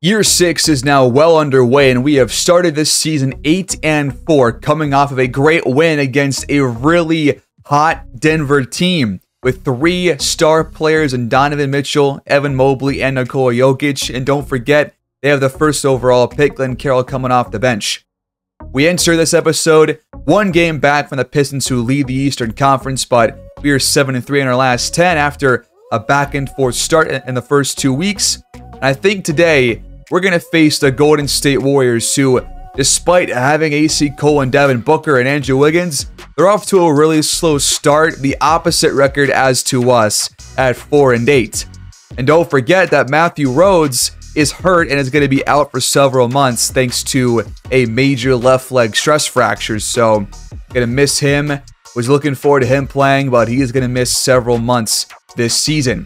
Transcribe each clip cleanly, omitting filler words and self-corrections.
Year 6 is now well underway, and we have started this season 8-4, coming off of a great win against a really hot Denver team with 3 star players in Donovan Mitchell, Evan Mobley, and Nikola Jokic. And don't forget, they have the first overall pick, Glenn Carroll, coming off the bench. We enter this episode 1 game back from the Pistons, who lead the Eastern Conference, but we are 7-3 in our last 10 after a back-and-forth start in the first 2 weeks. And I think today we're going to face the Golden State Warriors, who, despite having AC Cole and Devin Booker and Andrew Wiggins, they're off to a really slow start, the opposite record as to us at 4-8. And don't forget that Matthew Rhodes is hurt and is going to be out for several months thanks to a major left leg stress fracture. So, going to miss him. Was looking forward to him playing, but he is going to miss several months this season.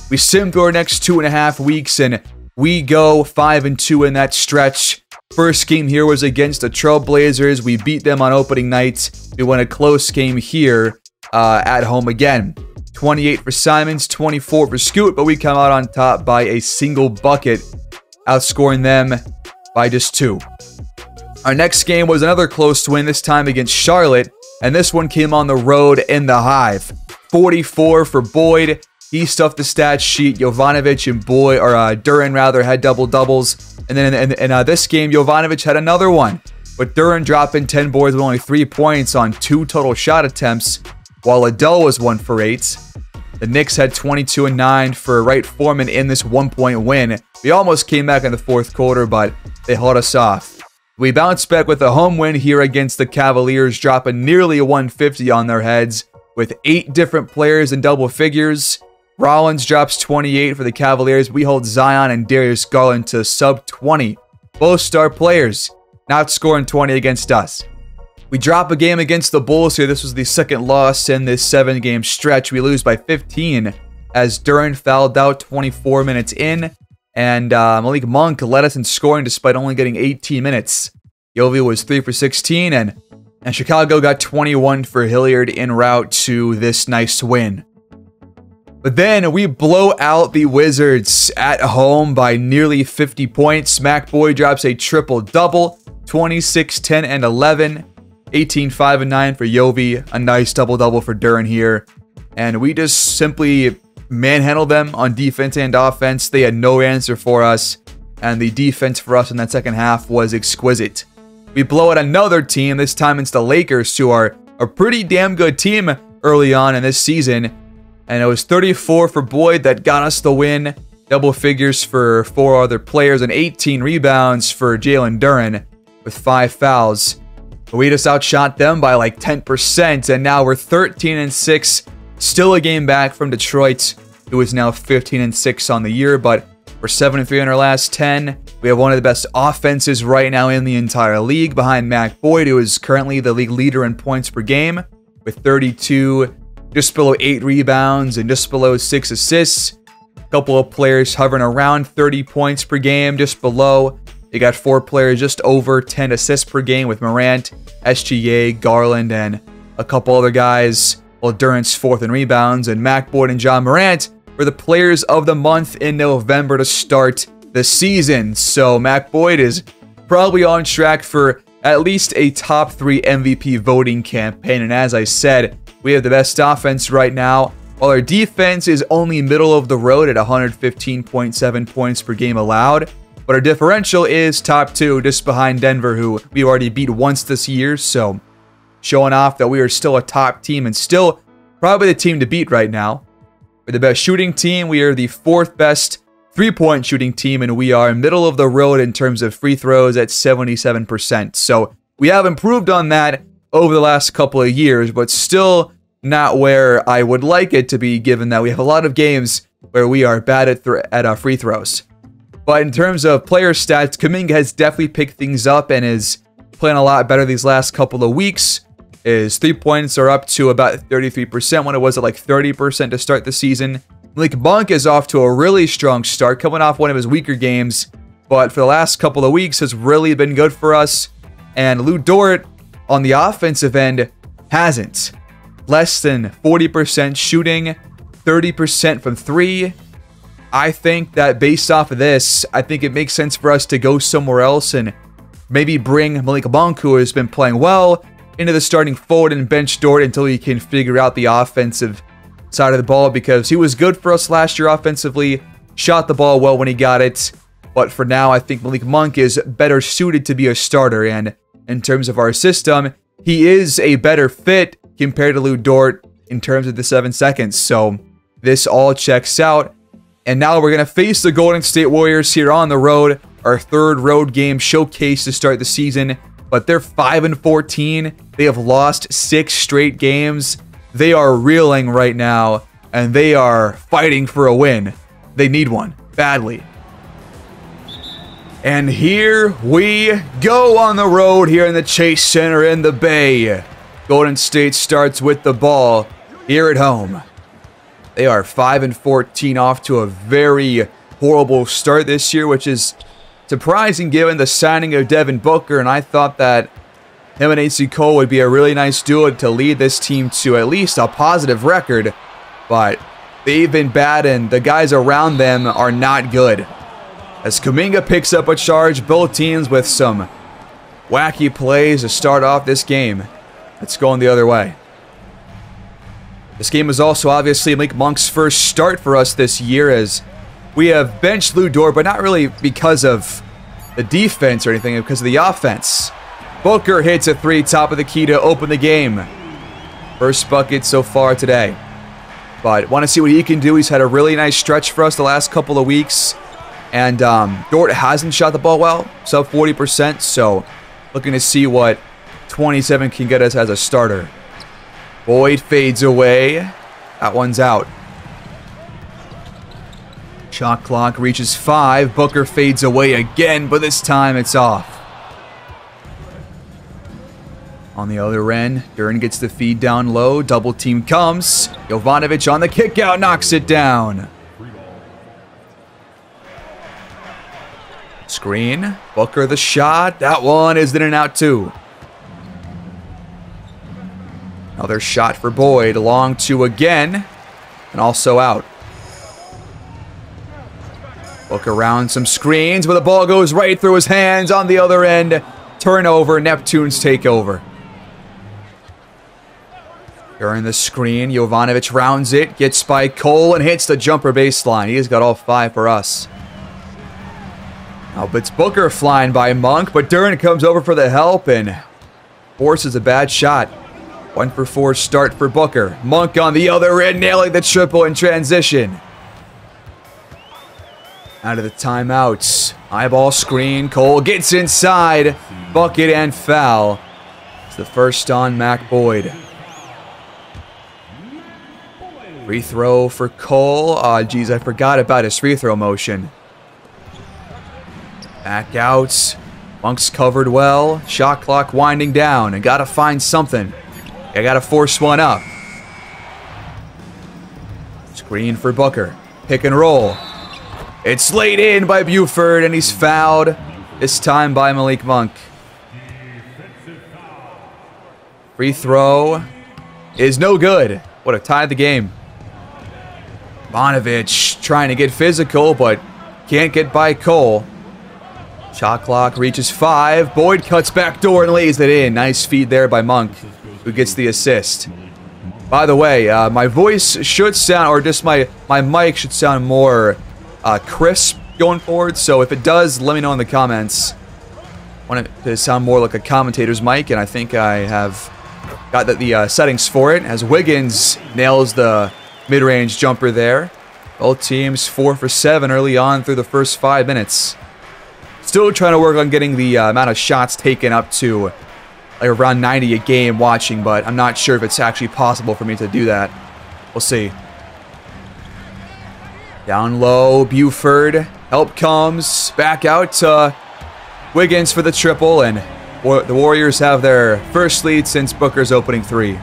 We sim through our next 2.5 weeks, and we go 5-2 in that stretch. First game here was against the Trailblazers. We beat them on opening night. We won a close game here at home again. 28 for Simons, 24 for Scoot, but we come out on top by a single bucket, outscoring them by just 2. Our next game was another close win, this time against Charlotte, and this one came on the road in the Hive. 44 for Boyd. He stuffed the stat sheet. Jovanovic and Duren had double-doubles. And then in this game, Jovanovic had another one. But Duren dropping 10 boards with only 3 points on 2 total shot attempts, while Adele was 1 for 8. The Knicks had 22 and 9 for Wright Foreman in this 1-point win. We almost came back in the fourth quarter, but they held us off. We bounced back with a home win here against the Cavaliers, dropping nearly 150 on their heads with 8 different players in double figures. Rollins drops 28 for the Cavaliers. We hold Zion and Darius Garland to sub-20. Both star players not scoring 20 against us. We drop a game against the Bulls here. This was the second loss in this 7-game stretch. We lose by 15 as Duren fouled out 24 minutes in. And Malik Monk led us in scoring despite only getting 18 minutes. Yovi was 3 for 16, and Chicago got 21 for Hilliard en route to this nice win. But then we blow out the Wizards at home by nearly 50 points. Mac Boy drops a triple-double, 26, 10, and 11. 18, 5, and 9 for Yovi. A nice double-double for Duren here. And we just simply manhandled them on defense and offense. They had no answer for us. And the defense for us in that second half was exquisite. We blow out another team. This time it's the Lakers, who are a pretty damn good team early on in this season. And it was 34 for Boyd that got us the win. Double figures for 4 other players and 18 rebounds for Jalen Duren with 5 fouls. But we just outshot them by like 10%. And now we're 13-6. Still a game back from Detroit, who is now 15-6 on the year. But we're 7-3 in our last 10. We have one of the best offenses right now in the entire league behind Mac Boyd, who is currently the league leader in points per game with 32. Just below 8 rebounds and just below 6 assists. A couple of players hovering around 30 points per game, just below. You got 4 players just over 10 assists per game with Morant, SGA, Garland, and a couple other guys. Well, Duren's 4th in rebounds, and Mac Boyd and John Morant were the players of the month in November to start the season. So Mac Boyd is probably on track for at least a top 3 MVP voting campaign. And as I said, we have the best offense right now, while our defense is only middle of the road at 115.7 points per game allowed. But our differential is top 2, just behind Denver, who we already beat once this year. So showing off that we are still a top team and still probably the team to beat right now. We're the best shooting team. We are the 4th best 3-point shooting team, and we are middle of the road in terms of free throws at 77%. So we have improved on that over the last couple of years, but still not where I would like it to be, given that we have a lot of games where we are bad at free throws. But in terms of player stats, Kuminga has definitely picked things up and is playing a lot better these last couple of weeks. His 3 points are up to about 33% when it was at like 30% to start the season. Malik Monk is off to a really strong start, coming off one of his weaker games, but for the last couple of weeks has really been good for us. And Lou Dort on the offensive end hasn't. Less than 40% shooting, 30% from 3. I think that based off of this, I think it makes sense for us to go somewhere else and maybe bring Malik Monk, who has been playing well, into the starting forward and bench Dort until he can figure out the offensive side of the ball, because he was good for us last year offensively, shot the ball well when he got it. But for now, I think Malik Monk is better suited to be a starter, and in terms of our system, he is a better fit compared to Lu Dort in terms of the 7 seconds. So this all checks out. And now we're going to face the Golden State Warriors here on the road. Our third road game showcase to start the season. But they're 5-14. They have lost 6 straight games. They are reeling right now. And they are fighting for a win. They need one badly. And here we go on the road here in the Chase Center in the Bay. Golden State starts with the ball here at home. They are 5-14 off to a very horrible start this year, which is surprising given the signing of Devin Booker. And I thought that him and AC Cole would be a really nice duo to lead this team to at least a positive record. But they've been bad, and the guys around them are not good. As Kuminga picks up a charge, both teams with some wacky plays to start off this game. It's going the other way. This game is also obviously Malik Monk's first start for us this year, as we have benched Lu Dort, but not really because of the defense or anything, because of the offense. Booker hits a 3, top of the key to open the game. First bucket so far today. But want to see what he can do. He's had a really nice stretch for us the last couple of weeks. And Dort hasn't shot the ball well, sub 40%. So looking to see what 27 can get us as a starter. Boyd fades away. That one's out. Shot clock reaches 5. Booker fades away again, but this time it's off. On the other end, Duren gets the feed down low. Double team comes. Jovanovic on the kick out, knocks it down. Screen. Booker the shot. That one is in and out too. Another shot for Boyd. Long 2 again. And also out. Look around some screens, but the ball goes right through his hands on the other end. Turnover. Neptunes take over. During the screen, Jovanovic rounds it, gets by Cole, and hits the jumper baseline. He's got all 5 for us. Now it's Booker flying by Monk, but Duren comes over for the help and forces a bad shot. 1 for 4 start for Booker. Monk on the other end, nailing the triple in transition. Out of the timeouts. Eyeball screen. Cole gets inside. Bucket and foul. It's the first on Mac Boyd. Free throw for Cole. Aw, geez, I forgot about his free throw motion. Back out. Monk's covered well. Shot clock winding down. And gotta find something. I gotta force one up. Screen for Booker. Pick and roll. It's laid in by Buford, and he's fouled. This time by Malik Monk. Free throw is no good. Would have tied the game. Jovanovic trying to get physical, but can't get by Cole. Shot clock reaches 5. Boyd cuts back door and lays it in. Nice feed there by Monk, who gets the assist. By the way, my voice should sound, or just my mic should sound more crisp going forward. So if it does, let me know in the comments. I want it to sound more like a commentator's mic, and I think I have got the settings for it, as Wiggins nails the mid-range jumper there. Both teams 4 for 7 early on through the first 5 minutes. Still trying to work on getting the amount of shots taken up to like around 90 a game watching, but I'm not sure if it's actually possible for me to do that. We'll see. Down low, Buford. Help comes. Back out to Wiggins for the triple, and the Warriors have their first lead since Booker's opening 3.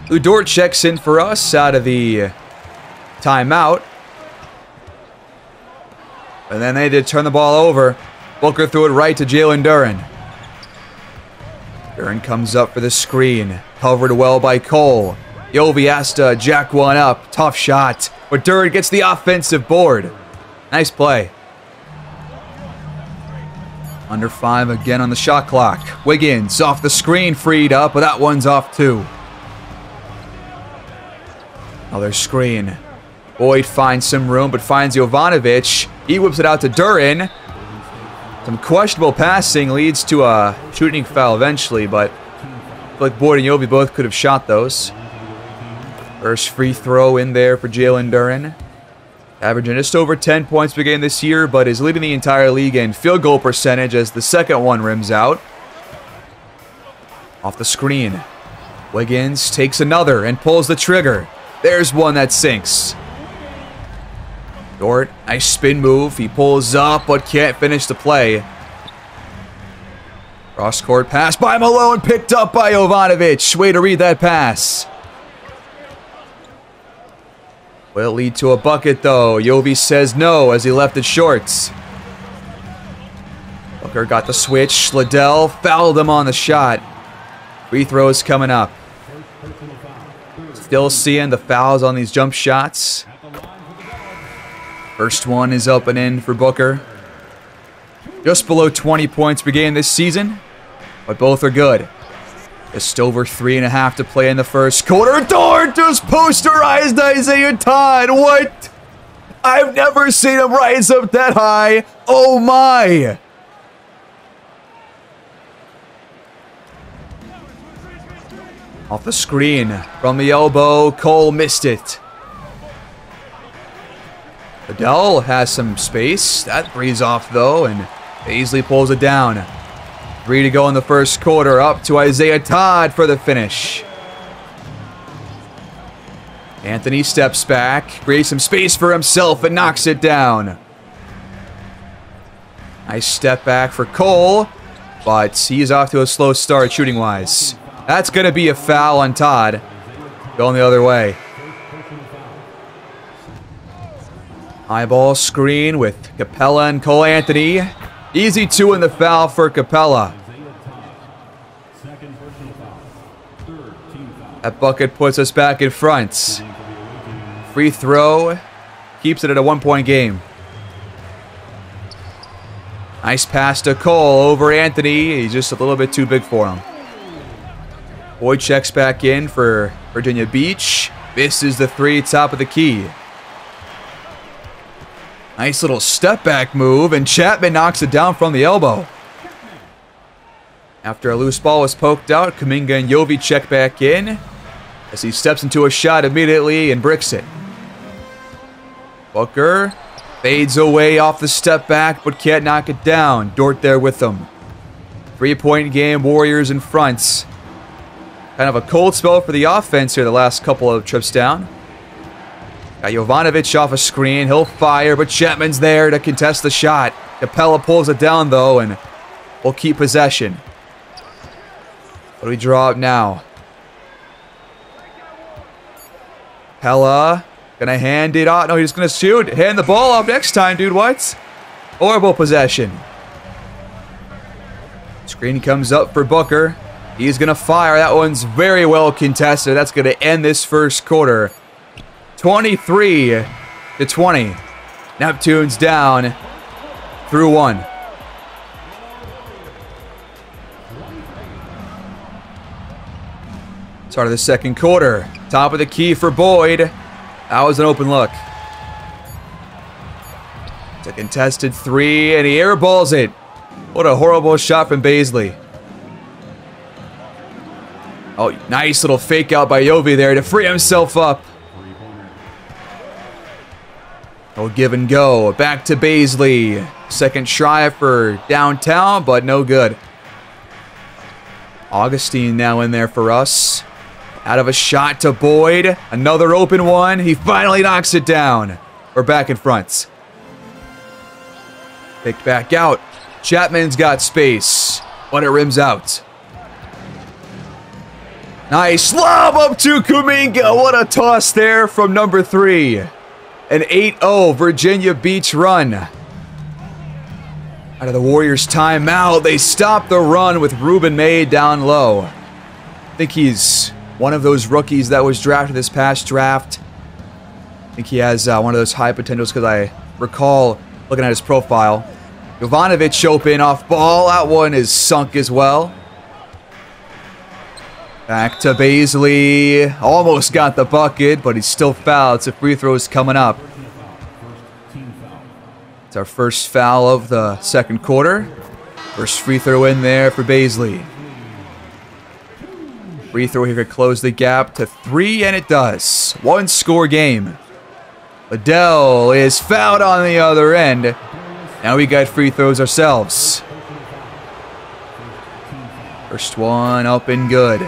Lu Dort checks in for us out of the timeout. And then they did turn the ball over. Booker threw it right to Jalen Duren. Duren comes up for the screen. Covered well by Cole. Yovi has to jack one up. Tough shot. but Duren gets the offensive board. Nice play. Under 5 again on the shot clock. Wiggins off the screen, freed up, but that one's off too. Another screen. Boyd finds some room, but finds Jovanovic. He whips it out to Duren. Some questionable passing leads to a shooting foul eventually, but I feel like Boyd and Jovi both could have shot those. First free throw in there for Jalen Duren. Averaging just over 10 points per game this year, but is leading the entire league in field goal percentage as the second one rims out. Off the screen. Wiggins takes another and pulls the trigger. There's one that sinks. Dort, nice spin move. He pulls up but can't finish the play. Cross-court pass by Malone, picked up by Jovanovic. Way to read that pass. Will lead to a bucket, though. Jovi says no as he left it short. Booker got the switch. Liddell fouled him on the shot. Free throws coming up. Still seeing the fouls on these jump shots. First one is up and in for Booker. Just below 20 points per game this season, but both are good. Just over 3.5 to play in the first quarter. Dort just posterized Isaiah Todd. What? I've never seen him rise up that high. Oh my. Off the screen from the elbow. Cole missed it. Liddell has some space. That three's off though, and Paisley pulls it down. 3 to go in the first quarter. Up to Isaiah Todd for the finish. Anthony steps back, creates some space for himself, and knocks it down. Nice step back for Cole, but he's off to a slow start shooting-wise. That's going to be a foul on Todd. Going the other way. High ball screen with Capella and Cole Anthony. Easy 2 in the foul for Capella. That bucket puts us back in front. Free throw keeps it at a 1-point game. Nice pass to Cole over Anthony. He's just a little bit too big for him. Boyd checks back in for Virginia Beach. Misses the 3, top of the key. Nice little step back move, and Chapman knocks it down from the elbow. After a loose ball was poked out, Kuminga and Jovi check back in as he steps into a shot immediately and bricks it. Booker fades away off the step back but can't knock it down. Dort there with them. 3-point game, Warriors in front. Kind of a cold spell for the offense here the last couple of trips down. Got Jovanovic off a screen. He'll fire, but Chapman's there to contest the shot. Capella pulls it down, though, and will keep possession. What do we draw up now? Capella gonna hand it off. No, he's gonna shoot. Hand the ball off next time, dude. What? Horrible possession. Screen comes up for Booker. He's gonna fire. That one's very well contested. That's gonna end this first quarter. 23 to 20. Neptunes down through 1. Start of the second quarter. Top of the key for Boyd. That was an open look. It's a contested 3, and he airballs it. What a horrible shot from Paisley. Oh, nice little fake out by Jovi there to free himself up. Oh, give and go. Back to Paisley. Second try for downtown, but no good. Augustine now in there for us. Out of a shot to Boyd. Another open one. He finally knocks it down. We're back in front. Picked back out. Chapman's got space, but it rims out. Nice lob up to Kuminga. What a toss there from number 3. An 8-0 Virginia Beach run. Out of the Warriors' timeout, they stop the run with Ruben May down low. I think he's one of those rookies that was drafted this past draft. think he has one of those high potentials because I recall looking at his profile. Jovanovic open off ball. That one is sunk as well. Back to Bazley. Almost got the bucket, but he's still fouled. So free throws coming up. It's our first foul of the second quarter. First free throw in there for Bazley. Free throw here could close the gap to 3, and it does. One score game. Liddell is fouled on the other end. Now we got free throws ourselves. First one up and good.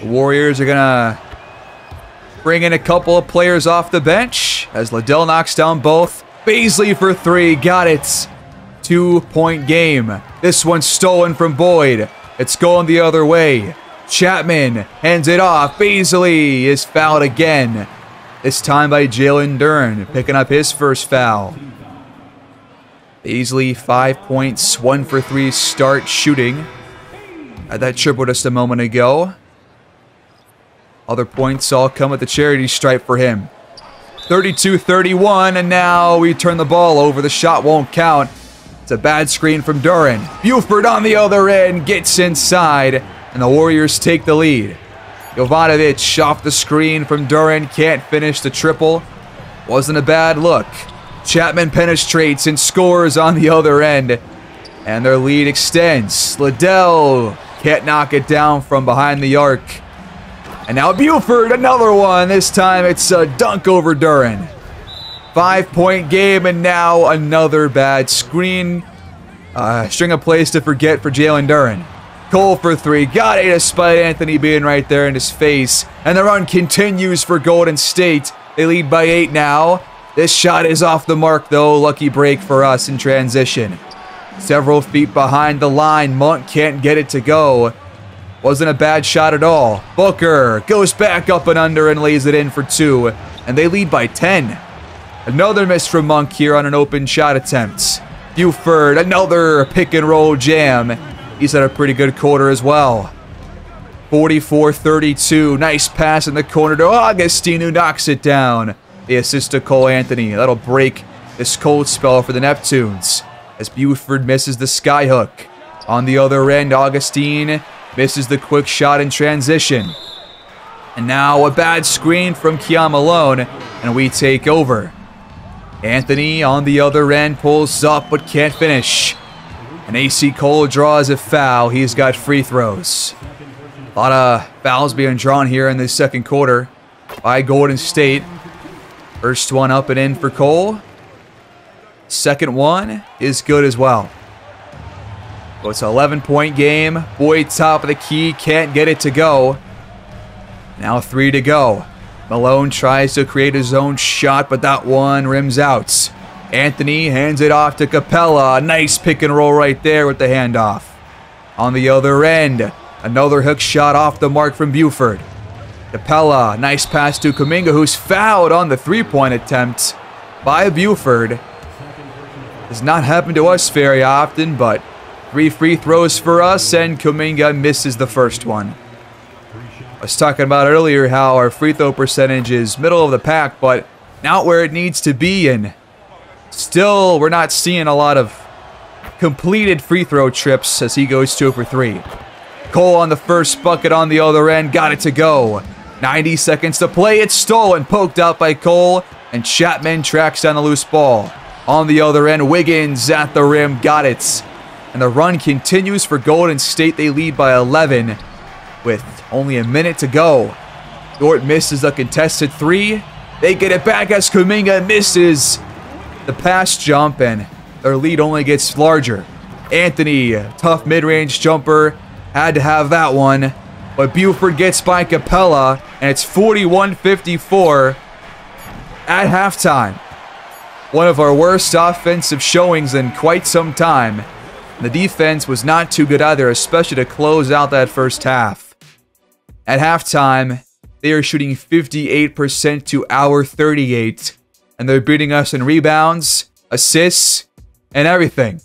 The Warriors are going to bring in a couple of players off the bench as Liddell knocks down both. Bazley for 3. Got it. 2-point game. This one's stolen from Boyd. It's going the other way. Chapman hands it off. Bazley is fouled again. This time by Jalen Duren, picking up his first foul. Bazley, 5 points, 1 for 3 start shooting. Had that triple just a moment ago. Other points all come at the charity stripe for him. 32-31, and now we turn the ball over. The shot won't count. It's a bad screen from Duren. Buford on the other end gets inside, and the Warriors take the lead. Jovanovic off the screen from Duren. Can't finish the triple. Wasn't a bad look. Chapman penetrates and scores on the other end, and their lead extends. Liddell can't knock it down from behind the arc. And now Buford, another one. This time it's a dunk over Duren. 5-point game, and now another bad screen. String of plays to forget for Jalen Duren. Cole for 3. Got it despite Anthony being right there in his face. And the run continues for Golden State. They lead by 8 now. This shot is off the mark, though. Lucky break for us in transition. Several feet behind the line. Monk can't get it to go. Wasn't a bad shot at all. Booker goes back up and under and lays it in for 2. And they lead by 10. Another miss from Monk here on an open shot attempt. Buford, another pick and roll jam. He's had a pretty good quarter as well. 44-32. Nice pass in the corner to Augustine, who knocks it down. The assist to Cole Anthony. That'll break this cold spell for the Neptunes as Buford misses the skyhook. On the other end, Augustine misses the quick shot in transition. And now a bad screen from Keon Malone, and we take over. Anthony on the other end pulls up but can't finish. And AC Cole draws a foul. He's got free throws. A lot of fouls being drawn here in the second quarter by Golden State. First one up and in for Cole. Second one is good as well. So it's an 11-point game. Boyd top of the key, can't get it to go. Now 3 to go. Malone tries to create his own shot, but that one rims out. Anthony hands it off to Capella. Nice pick and roll right there with the handoff. On the other end, another hook shot off the mark from Buford. Capella, nice pass to Kuminga, who's fouled on the three-point attempt by Buford. Does not happen to us very often, but 3 free throws for us, and Kuminga misses the first one. I was talking about earlier how our free throw percentage is middle of the pack, but not where it needs to be, and still we're not seeing a lot of completed free throw trips as he goes 2 for 3. Cole on the first bucket on the other end, got it to go. 90 seconds to play, it's stolen, poked out by Cole, and Chapman tracks down the loose ball. On the other end, Wiggins at the rim, got it. And the run continues for Golden State. They lead by 11 with only a minute to go. Dort misses a contested 3. They get it back as Kuminga misses the pass jump, and their lead only gets larger. Anthony, tough mid-range jumper, had to have that one. But Buford gets by Capella, and it's 41-54 at halftime. One of our worst offensive showings in quite some time. The defense was not too good either, especially to close out that first half. At halftime, they are shooting 58% to our 38%, and they're beating us in rebounds, assists, and everything.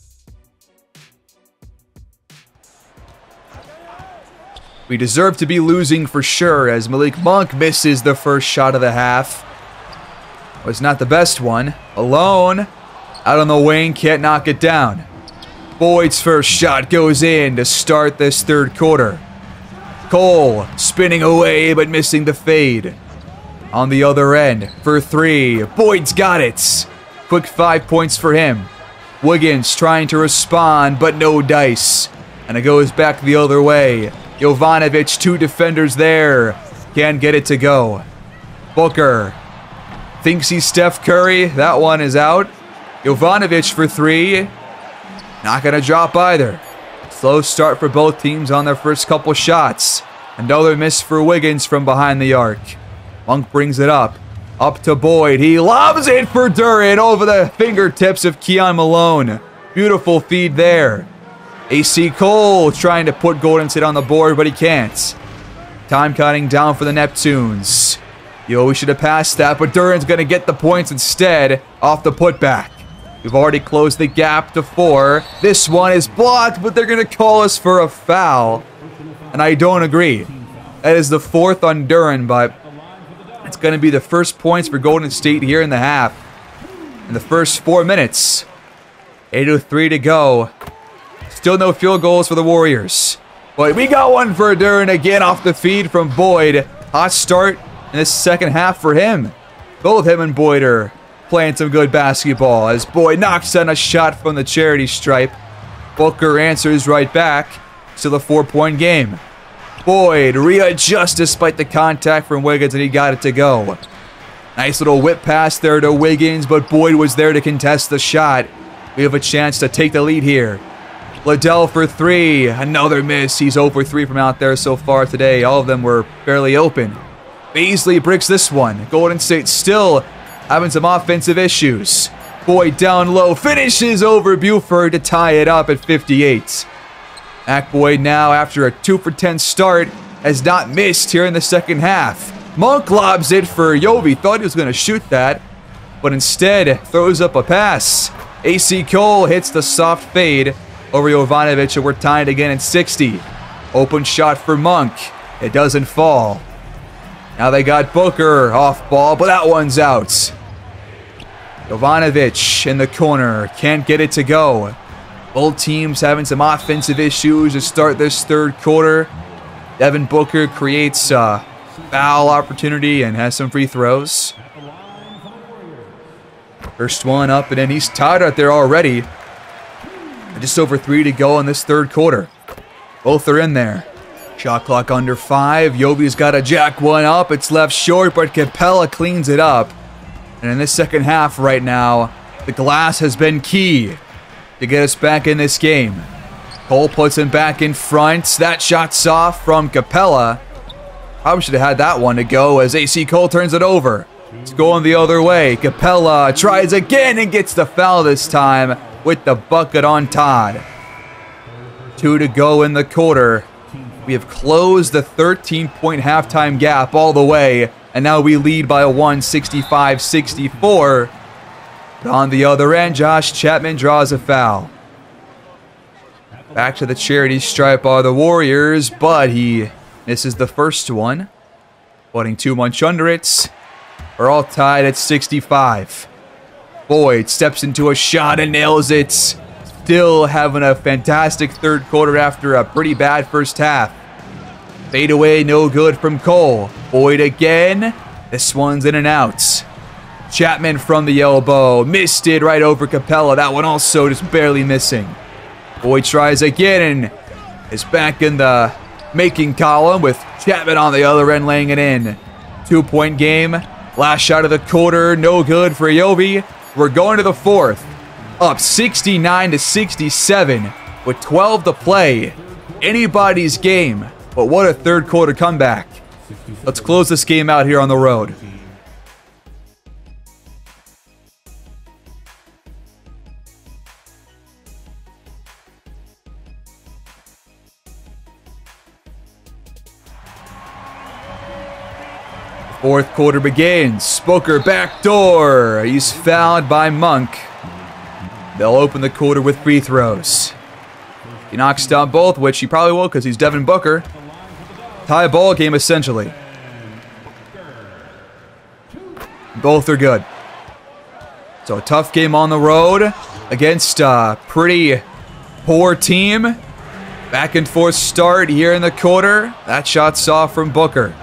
We deserve to be losing for sure as Malik Monk misses the first shot of the half. Was not the best one. Alone. Out on the wing, can't knock it down. Boyd's first shot goes in to start this third quarter. Cole spinning away but missing the fade. On the other end for three. Boyd's got it. Quick 5 points for him. Wiggins trying to respond but no dice. And it goes back the other way. Jovanovic, 2 defenders there. Can't get it to go. Booker thinks he's Steph Curry. That one is out. Jovanovic for 3. Not going to drop either. Slow start for both teams on their first couple shots. Another miss for Wiggins from behind the arc. Monk brings it up. Up to Boyd. He lobs it for Duren over the fingertips of Keon Malone. Beautiful feed there. AC Cole trying to put Golden State on the board, but he can't. Time counting down for the Neptunes. We should have passed that, but Duren's going to get the points instead off the putback. We've already closed the gap to 4. This one is blocked, but they're going to call us for a foul. And I don't agree. That is the 4th on Duren, but it's going to be the first points for Golden State here in the half. In the first 4 minutes. 8:03 to go. Still no field goals for the Warriors. But we got one for Duren again off the feed from Boyd. Hot start in this second half for him. Both him and Boyd are playing some good basketball as Boyd knocks down a shot from the charity stripe. Booker answers right back. Still a 4-point game. Boyd readjusts despite the contact from Wiggins and he got it to go. Nice little whip pass there to Wiggins, but Boyd was there to contest the shot. We have a chance to take the lead here. Liddell for 3. Another miss. He's 0 for 3 from out there so far today. All of them were fairly open. Beasley bricks this one. Golden State still having some offensive issues. Boyd down low. Finishes over Buford to tie it up at 58. Mac Boyd now, after a 2 for 10 start, has not missed here in the second half. Monk lobs it for Yovi. Thought he was going to shoot that, but instead throws up a pass. AC Cole hits the soft fade over Jovanovic, and we're tied again at 60. Open shot for Monk. It doesn't fall. Now they got Booker off ball, but that one's out. Jovanovic in the corner. Can't get it to go. Both teams having some offensive issues to start this third quarter. Devin Booker creates a foul opportunity and has some free throws. First one up, and then he's tied out there already. Just over 3 to go in this third quarter. Both are in there. Shot clock under 5. Yovi's got to jack one up. It's left short, but Capella cleans it up. And in this second half right now, the glass has been key to get us back in this game. Cole puts him back in front. That shot's off from Capella. Probably should have had that one to go as AC Cole turns it over. It's going the other way. Capella tries again and gets the foul this time with the bucket on Todd. 2 to go in the quarter. We have closed the 13-point halftime gap all the way, and now we lead by a 65-64. But on the other end, Josh Chapman draws a foul. Back to the charity stripe are the Warriors, but he misses the first one. Putting too much under it. We're all tied at 65. Boyd steps into a shot and nails it. Still having a fantastic third quarter after a pretty bad first half. Fade away, no good from Cole. Boyd again. This one's in and out. Chapman from the elbow. Missed it right over Capella. That one also just barely missing. Boyd tries again and is back in the making column with Chapman on the other end laying it in. 2-point game. Last shot of the quarter. No good for Yovi. We're going to the fourth. Up 69-67 with 12 to play. Anybody's game. But what a third quarter comeback. Let's close this game out here on the road. Fourth quarter begins. Booker backdoor. He's fouled by Monk. They'll open the quarter with free throws. He knocks down both, which he probably will because he's Devin Booker. Tie ball game, essentially. Both are good. So a tough game on the road against a pretty poor team. Back and forth start here in the quarter. That shot's off from Booker.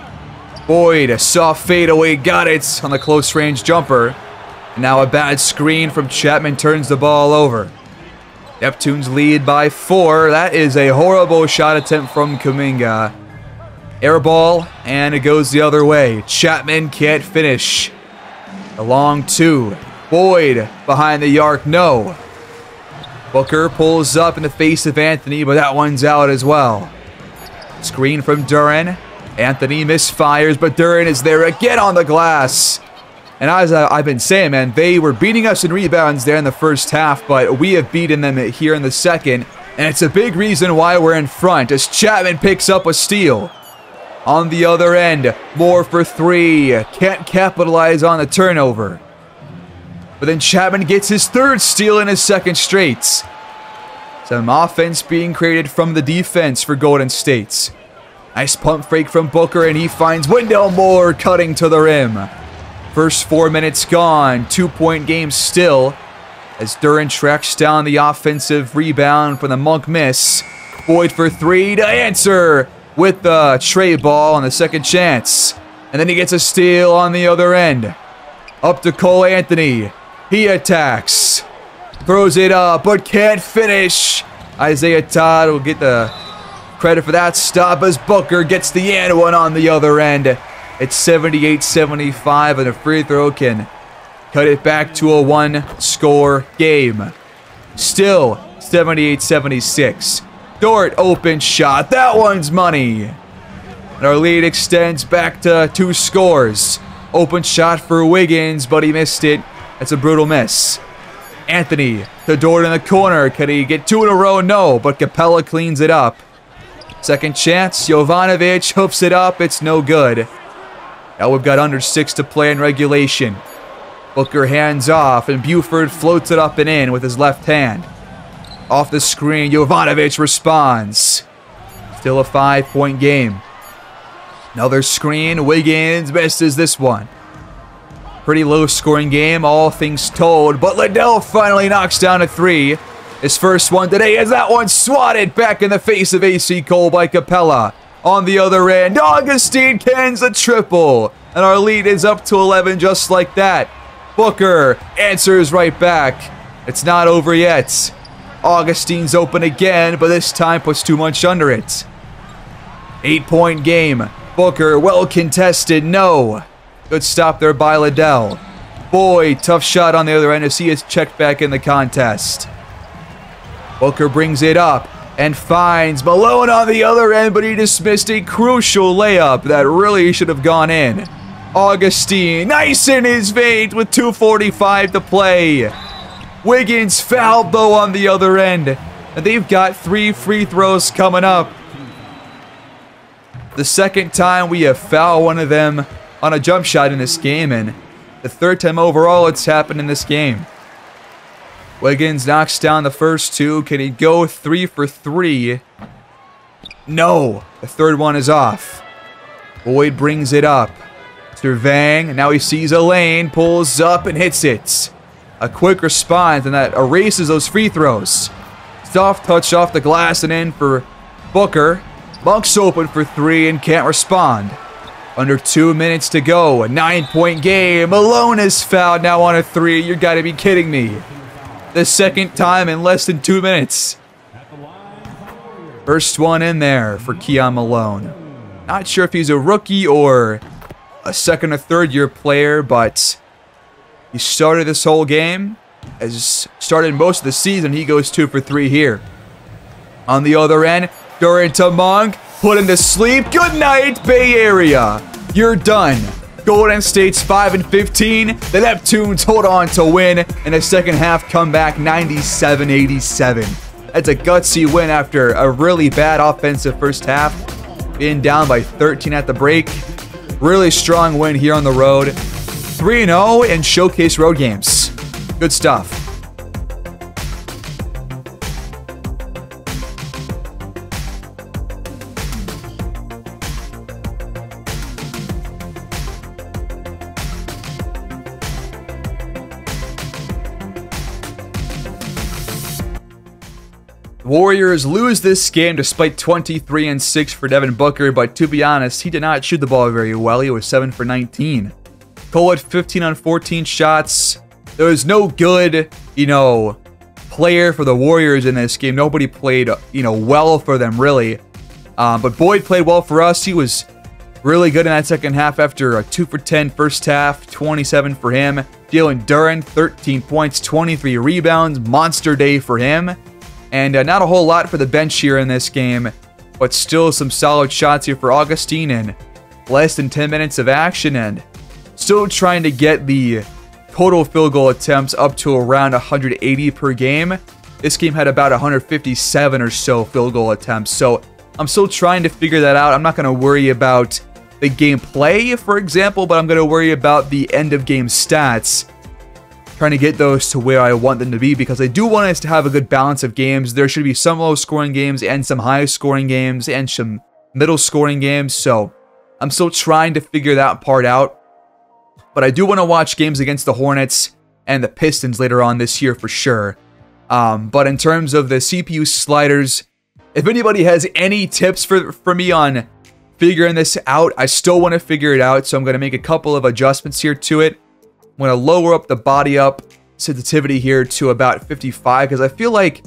Boyd, a soft fadeaway, got it on the close range jumper. And now a bad screen from Chapman turns the ball over. Neptunes lead by 4. That is a horrible shot attempt from Kuminga. Air ball, and it goes the other way. Chapman can't finish. A long 2. Boyd behind the arc, no. Booker pulls up in the face of Anthony, but that one's out as well. Screen from Duren. Anthony misfires, but Duren is there again on the glass. And as I've been saying, man, they were beating us in rebounds there in the first half, but we have beaten them here in the second. And it's a big reason why we're in front, as Chapman picks up a steal. On the other end, Moore for 3. Can't capitalize on the turnover. But then Chapman gets his 3rd steal in his 2nd straight. Some offense being created from the defense for Golden State. Nice pump fake from Booker, and he finds Wendell Moore cutting to the rim. First 4 minutes gone, 2-point game still. As Duren tracks down the offensive rebound from the Monk miss. Boyd for 3 to answer with the tray ball on the second chance. And then he gets a steal on the other end. Up to Cole Anthony. He attacks. Throws it up, but can't finish. Isaiah Todd will get the credit for that stop as Booker gets the and one on the other end. It's 78-75, and a free throw can cut it back to a 1-score game. Still 78-76. Dort open shot. That one's money. And our lead extends back to 2 scores. Open shot for Wiggins, but he missed it. That's a brutal miss. Anthony to Dort in the corner. Can he get 2 in a row? No, but Capella cleans it up. Second chance. Jovanovic hoops it up. It's no good. Now we've got under 6 to play in regulation. Booker hands off, and Buford floats it up and in with his left hand. Off the screen, Jovanovic responds. Still a 5-point game. Another screen. Wiggins misses this one. Pretty low-scoring game, all things told, but Liddell finally knocks down a 3. His first one today as that one swatted back in the face of AC Cole by Capella. On the other end, Augustine cans a triple, and our lead is up to 11 just like that. Booker answers right back. It's not over yet. Augustine's open again, but this time puts too much under it. 8-point game. Booker, well contested, no. Good stop there by Liddell. Boyd, tough shot on the other end as he is checked back in the contest. Booker brings it up and finds Malone on the other end, but he dismissed a crucial layup that really should have gone in. Augustine, nice in his vein with 2:45 to play. Wiggins fouled though on the other end, and they've got 3 free throws coming up. The second time we have fouled one of them on a jump shot in this game, and the 3rd time overall it's happened in this game. Wiggins knocks down the first 2. Can he go 3 for 3? No. The 3rd one is off. Boyd brings it up. Servang, now he sees a lane, pulls up and hits it. A quick response, and that erases those free throws. Soft touch off the glass and in for Booker. Monk's open for 3 and can't respond. Under 2 minutes to go. A 9-point game. Malone is fouled now on a 3. You gotta be kidding me. The second time in less than 2 minutes. First one in there for Keon Malone. Not sure if he's a rookie or a second or third year player, but he started this whole game. Has started most of the season. He goes 2 for 3 here. On the other end, Duren to Monk. Put him to sleep. Good night, Bay Area. You're done. Golden State's 5-15. The Neptunes hold on to win in a second half comeback, 97-87. That's a gutsy win after a really bad offensive first half. Being down by 13 at the break. Really strong win here on the road. 3-0 in showcase road games. Good stuff. Warriors lose this game despite 23 and 6 for Devin Booker, but to be honest, he did not shoot the ball very well. He was 7 for 19. Cole had 15 on 14 shots. There was no good, player for the Warriors in this game. Nobody played, well for them, really. But Boyd played well for us. He was really good in that second half after a 2 for 10 first half, 27 for him. Jalen Duren, 13 points, 23 rebounds. Monster day for him. And not a whole lot for the bench here in this game, but still some solid shots here for Augustine and less than 10 minutes of action, and still trying to get the total field goal attempts up to around 180 per game. This game had about 157 or so field goal attempts, so I'm still trying to figure that out. I'm not going to worry about the gameplay, for example, but I'm going to worry about the end of game stats. Trying to get those to where I want them to be, because I do want us to have a good balance of games. There should be some low scoring games and some high scoring games and some middle scoring games. So I'm still trying to figure that part out. But I do want to watch games against the Hornets and the Pistons later on this year for sure. But in terms of the CPU sliders, if anybody has any tips for me on figuring this out, I still want to figure it out. So I'm going to make a couple of adjustments here to it. I'm going to lower up the body up sensitivity here to about 55, because I feel like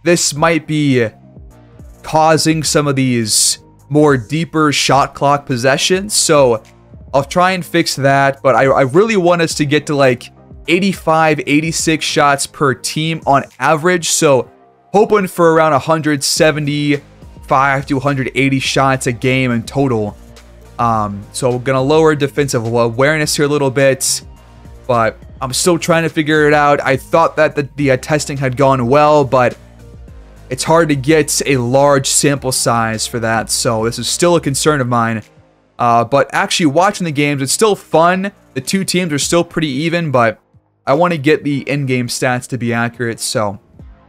this might be causing some of these more deeper shot clock possessions. So I'll try and fix that, but I really want us to get to like 85, 86 shots per team on average. So hoping for around 175 to 180 shots a game in total. So we're going to lower defensive awareness here a little bit. But I'm still trying to figure it out. I thought that the testing had gone well, but it's hard to get a large sample size for that. So this is still a concern of mine. But actually watching the games, it's still fun. The two teams are still pretty even, but I want to get the in-game stats to be accurate. So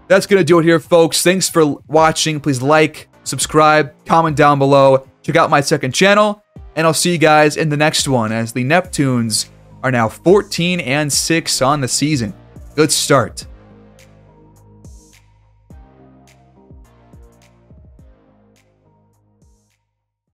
that's going to do it here, folks. Thanks for watching. Please like, subscribe, comment down below. Check out my second channel, and I'll see you guys in the next one as the Neptunes are now 14 and 6 on the season. Good start.